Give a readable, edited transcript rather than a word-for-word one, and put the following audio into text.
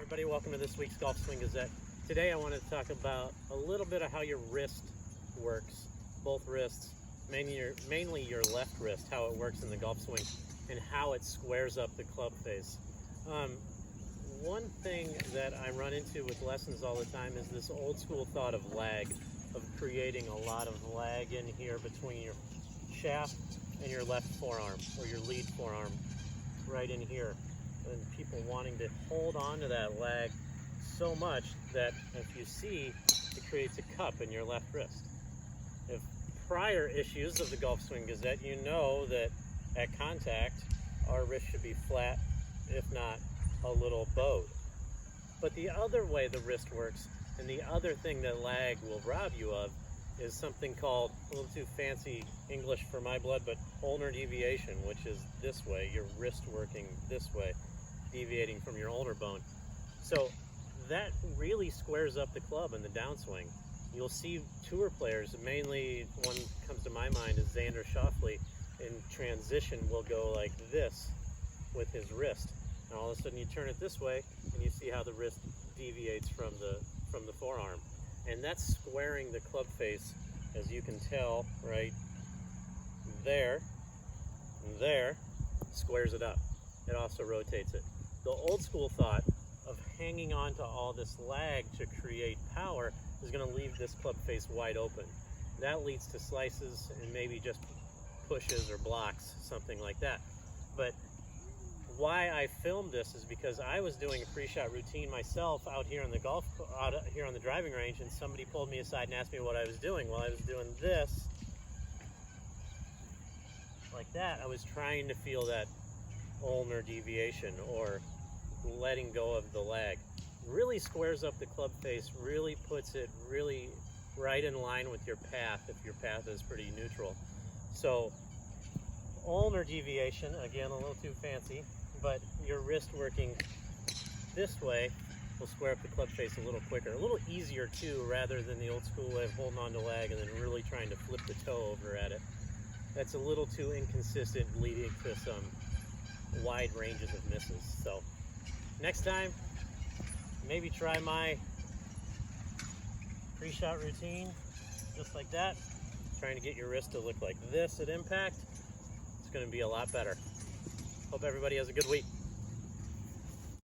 everybody, welcome to this week's Golf Swing Gazette. Today I want to talk about a little bit of how your wrist works, both wrists, mainly your left wrist, how it works in the golf swing, and how it squares up the club face. One thing that I run into with lessons all the time is this old school thought of lag, of creating a lot of lag in here between your shaft and your left forearm, or your lead forearm, right in here. And people wanting to hold on to that lag so much that if you see, it creates a cup in your left wrist. If prior issues of the Golf Swing Gazette, you know that at contact, our wrist should be flat, if not a little bowed. But the other way the wrist works, and the other thing that lag will rob you of, is something called, a little too fancy English for my blood, but ulnar deviation, which is this way, your wrist working this way, deviating from your ulnar bone. So that really squares up the club in the downswing. You'll see tour players, mainly one comes to my mind is Xander Schauffele, in transition will go like this with his wrist. And all of a sudden you turn it this way and you see how the wrist deviates from the forearm. And that's squaring the club face, as you can tell, right there, and there, squares it up. It also rotates it. The old school thought of hanging on to all this lag to create power is going to leave this club face wide open. That leads to slices and maybe just pushes or blocks, something like that. But why I filmed this is because I was doing a pre-shot routine myself out here on the driving range, and somebody pulled me aside and asked me what I was doing. Well, I was doing this like that. I was trying to feel that ulnar deviation, or letting go of the lag. Really squares up the club face, really puts it really right in line with your path, if your path is pretty neutral. So ulnar deviation, again, a little too fancy, but your wrist working this way will square up the club face a little quicker, a little easier too, rather than the old school way of holding on to lag and then really trying to flip the toe over at it. That's a little too inconsistent, leading to some wide ranges of misses. So next time, maybe try my pre-shot routine, just like that, trying to get your wrist to look like this at impact. It's going to be a lot better. Hope everybody has a good week.